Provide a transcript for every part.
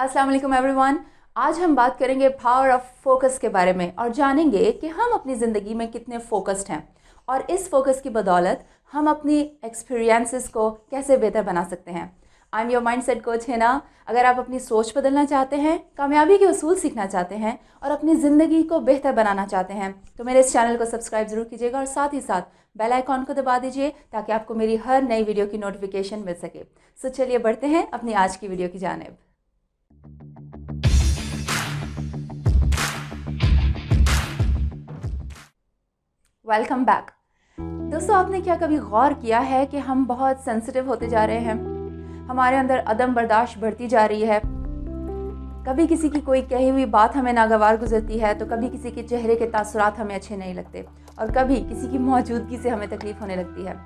अस्सलाम वालेकुम एवरीवन। आज हम बात करेंगे पावर ऑफ फोकस के बारे में और जानेंगे कि हम अपनी ज़िंदगी में कितने फोकस्ड हैं और इस फोकस की बदौलत हम अपनी एक्सपीरियंसेस को कैसे बेहतर बना सकते हैं। I am your mind set coach है ना। अगर आप अपनी सोच बदलना चाहते हैं, कामयाबी के उसूल सीखना चाहते हैं और अपनी ज़िंदगी को बेहतर बनाना चाहते हैं तो मेरे इस चैनल को सब्सक्राइब ज़रूर कीजिएगा और साथ ही साथ बेल आइकॉन को दबा दीजिए ताकि आपको मेरी हर नई वीडियो की नोटिफिकेशन मिल सके। सो चलिए बढ़ते हैं अपनी आज की वीडियो की जानिब। Welcome back. दोस्तों, आपने क्या कभी गौर किया है कि हम बहुत सेंसिटिव होते जा रहे हैं? हमारे अंदर अदम बर्दाश्त बढ़ती जा रही है। कभी किसी की कोई कही हुई बात हमें नागवार गुजरती है तो कभी किसी के चेहरे के तासुरात हमें अच्छे नहीं लगते और कभी किसी की मौजूदगी से हमें तकलीफ होने लगती है।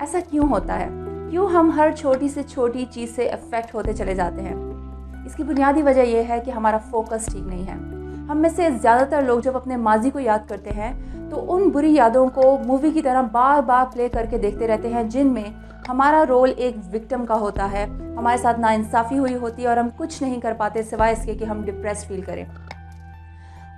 ऐसा क्यों होता है? क्यों हम हर छोटी से छोटी चीज़ से अफेक्ट होते चले जाते हैं? इसकी बुनियादी वजह यह है कि हमारा फोकस ठीक नहीं है। हम में से ज़्यादातर लोग जब अपने माजी को याद करते हैं तो उन बुरी यादों को मूवी की तरह बार बार प्ले करके देखते रहते हैं, जिनमें हमारा रोल एक विक्टिम का होता है। हमारे साथ नाइंसाफ़ी हुई होती है और हम कुछ नहीं कर पाते सिवाय इसके कि हम डिप्रेस फील करें।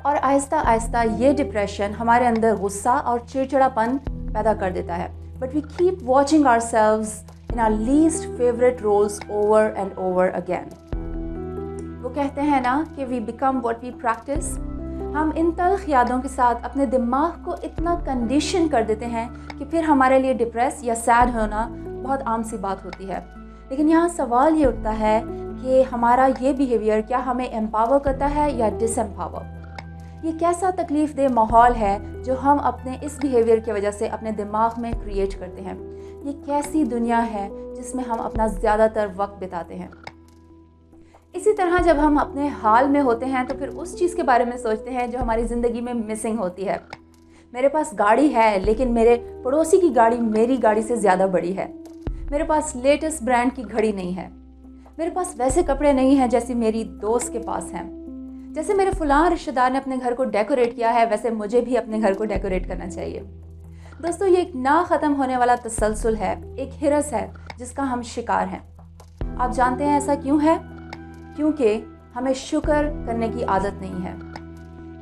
और आहिस्ता आहिस्ता ये डिप्रेशन हमारे अंदर गुस्सा और चिड़चिड़ापन पैदा कर देता है। But we keep watching ourselves in our least favourite roles over and over again. वो कहते हैं ना कि we become what we practise. हम इन तल्ख यादों के साथ अपने दिमाग को इतना कंडीशन कर देते हैं कि फिर हमारे लिए डिप्रेस या सैड होना बहुत आम सी बात होती है। लेकिन यहाँ सवाल ये उठता है कि हमारा ये बिहेवियर क्या हमें एम्पावर करता है या डिसएम्पावर? ये कैसा तकलीफ़ दे माहौल है जो हम अपने इस बिहेवियर की वजह से अपने दिमाग में क्रिएट करते हैं? ये कैसी दुनिया है जिसमें हम अपना ज़्यादातर वक्त बिताते हैं? इसी तरह जब हम अपने हाल में होते हैं तो फिर उस चीज़ के बारे में सोचते हैं जो हमारी ज़िंदगी में मिसिंग होती है। मेरे पास गाड़ी है लेकिन मेरे पड़ोसी की गाड़ी मेरी गाड़ी से ज़्यादा बड़ी है। मेरे पास लेटेस्ट ब्रांड की घड़ी नहीं है। मेरे पास वैसे कपड़े नहीं हैं जैसे मेरी दोस्त के पास हैं। जैसे मेरे फलां रिश्तेदार ने अपने घर को डेकोरेट किया है वैसे मुझे भी अपने घर को डेकोरेट करना चाहिए। दोस्तों, ये एक ना ख़त्म होने वाला तसलसल है, एक हिरस है जिसका हम शिकार हैं। आप जानते हैं ऐसा क्यों है? क्योंकि हमें शुक्र करने की आदत नहीं है,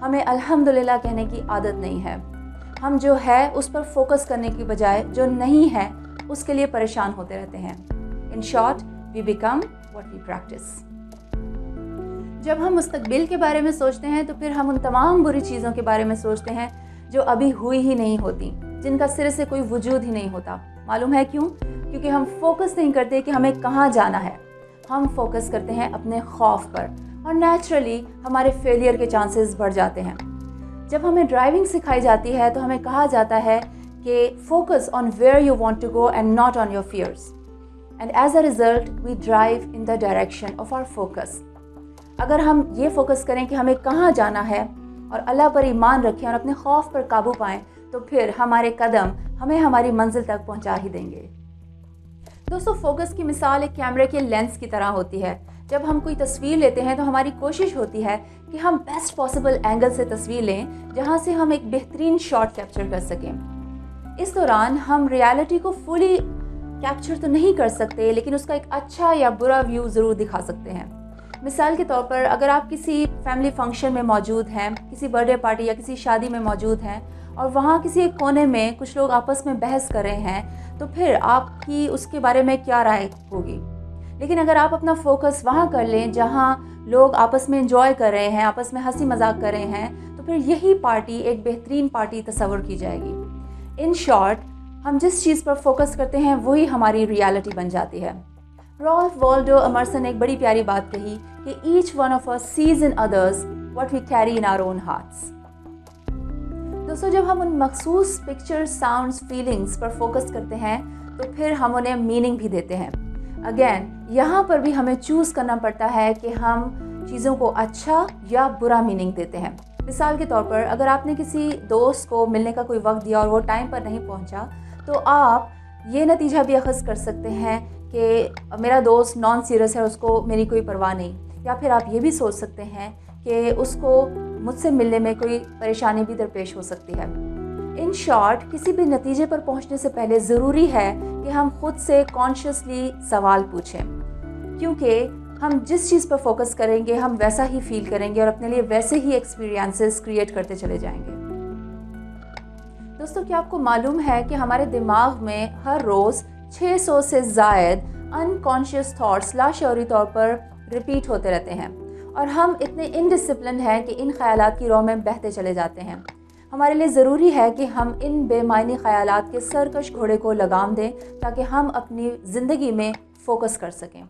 हमें अल्हम्दुलिल्लाह कहने की आदत नहीं है। हम जो है उस पर फोकस करने की बजाय जो नहीं है उसके लिए परेशान होते रहते हैं। In short, we become what we practice. जब हम मुस्तकबिल के बारे में सोचते हैं तो फिर हम उन तमाम बुरी चीज़ों के बारे में सोचते हैं जो अभी हुई ही नहीं होती, जिनका सिरे से कोई वजूद ही नहीं होता। मालूम है क्यों? क्योंकि हम फोकस नहीं करते कि हमें कहाँ जाना है। हम फोकस करते हैं अपने खौफ पर और नेचुरली हमारे फेलियर के चांसेस बढ़ जाते हैं। जब हमें ड्राइविंग सिखाई जाती है तो हमें कहा जाता है कि focus on where you want to go and not on your fears, and as a result we drive in the direction of our focus. अगर हम ये फोकस करें कि हमें कहाँ जाना है और अल्लाह पर ईमान रखें और अपने खौफ पर काबू पाएं तो फिर हमारे कदम हमें हमारी मंजिल तक पहुँचा ही देंगे। दोस्तों, फोकस की मिसाल एक कैमरे के लेंस की तरह होती है। जब हम कोई तस्वीर लेते हैं तो हमारी कोशिश होती है कि हम बेस्ट पॉसिबल एंगल से तस्वीर लें जहां से हम एक बेहतरीन शॉट कैप्चर कर सकें। इस दौरान हम रियलिटी को फुली कैप्चर तो नहीं कर सकते लेकिन उसका एक अच्छा या बुरा व्यू ज़रूर दिखा सकते हैं। मिसाल के तौर पर अगर आप किसी फैमिली फंक्शन में मौजूद हैं, किसी बर्थडे पार्टी या किसी शादी में मौजूद हैं और वहाँ किसी एक कोने में कुछ लोग आपस में बहस कर रहे हैं तो फिर आपकी उसके बारे में क्या राय होगी? लेकिन अगर आप अपना फोकस वहाँ कर लें जहाँ लोग आपस में एंजॉय कर रहे हैं, आपस में हंसी मजाक कर रहे हैं, तो फिर यही पार्टी एक बेहतरीन पार्टी तस्वर की जाएगी। इन शॉर्ट, हम जिस चीज़ पर फोकस करते हैं वही हमारी रियलिटी बन जाती है। रॉल्फ वॉल्डो एमर्सन ने एक बड़ी प्यारी बात कही कि each one of us sees in others what we carry in our own hearts. दोस्तों, जब हम उन मखसूस पिक्चर, साउंड्स, फीलिंग्स पर फोकस करते हैं तो फिर हम उन्हें मीनिंग भी देते हैं। अगेन, यहाँ पर भी हमें चूज़ करना पड़ता है कि हम चीज़ों को अच्छा या बुरा मीनिंग देते हैं। मिसाल के तौर पर अगर आपने किसी दोस्त को मिलने का कोई वक्त दिया और वो टाइम पर नहीं पहुँचा तो आप ये नतीजा भी अखज़ कर सकते हैं कि मेरा दोस्त नॉन सीरियस है, उसको मेरी कोई परवाह नहीं। या फिर आप ये भी सोच सकते हैं कि उसको मुझसे मिलने में कोई परेशानी भी दरपेश हो सकती है। इन शॉर्ट, किसी भी नतीजे पर पहुंचने से पहले ज़रूरी है कि हम खुद से कॉन्शियसली सवाल पूछें, क्योंकि हम जिस चीज़ पर फोकस करेंगे हम वैसा ही फील करेंगे और अपने लिए वैसे ही एक्सपीरियंसेस क्रिएट करते चले जाएंगे। दोस्तों, क्या आपको मालूम है कि हमारे दिमाग में हर रोज़ 600 से ज़ायद अनकॉन्शियस थॉट्स लाशऊरी तौर पर रिपीट होते रहते हैं और हम इतने इनडिसिप्लिन हैं कि इन ख़यालात की रौ में बहते चले जाते हैं। हमारे लिए ज़रूरी है कि हम इन बेमायनी ख़यालात के सरकश घोड़े को लगाम दें ताकि हम अपनी ज़िंदगी में फ़ोकस कर सकें।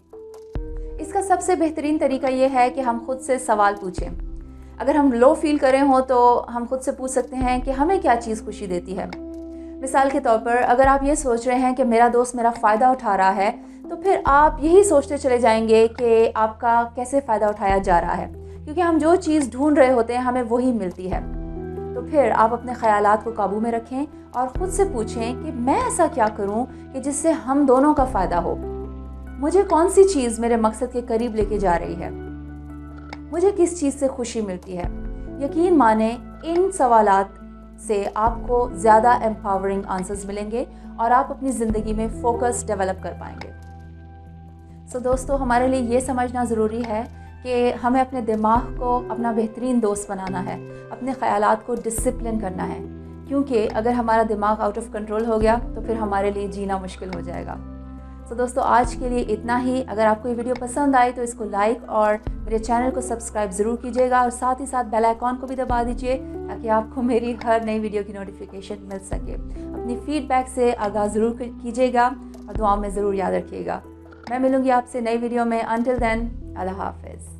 इसका सबसे बेहतरीन तरीका ये है कि हम खुद से सवाल पूछें। अगर हम लो फील करें हो तो हम खुद से पूछ सकते हैं कि हमें क्या चीज़ खुशी देती है। मिसाल के तौर पर अगर आप ये सोच रहे हैं कि मेरा दोस्त मेरा फ़ायदा उठा रहा है, तो फिर आप यही सोचते चले जाएंगे कि आपका कैसे फ़ायदा उठाया जा रहा है, क्योंकि हम जो चीज़ ढूंढ रहे होते हैं हमें वही मिलती है। तो फिर आप अपने ख़यालात को काबू में रखें और ख़ुद से पूछें कि मैं ऐसा क्या करूं कि जिससे हम दोनों का फ़ायदा हो। मुझे कौन सी चीज़ मेरे मकसद के करीब लेके जा रही है, मुझे किस चीज़ से खुशी मिलती है। यकीन माने इन सवालात से आपको ज़्यादा एम्पावरिंग आंसर्स मिलेंगे और आप अपनी ज़िंदगी में फ़ोकस डेवलप कर पाएंगे। सो दोस्तों, हमारे लिए ये समझना ज़रूरी है कि हमें अपने दिमाग को अपना बेहतरीन दोस्त बनाना है, अपने ख़यालात को डिसिप्लिन करना है, क्योंकि अगर हमारा दिमाग आउट ऑफ कंट्रोल हो गया तो फिर हमारे लिए जीना मुश्किल हो जाएगा। तो दोस्तों, आज के लिए इतना ही। अगर आपको ये वीडियो पसंद आई तो इसको लाइक और मेरे चैनल को सब्सक्राइब ज़रूर कीजिएगा और साथ ही साथ बेल आइकॉन को भी दबा दीजिए ताकि आपको मेरी हर नई वीडियो की नोटिफिकेशन मिल सके। अपनी फीडबैक से आगाज़ ज़रूर कीजिएगा और दुआओं में ज़रूर याद रखिएगा। मैं मिलूँगी आपसे नई वीडियो में। अंटिल देन, अल्लाह हाफ़िज़।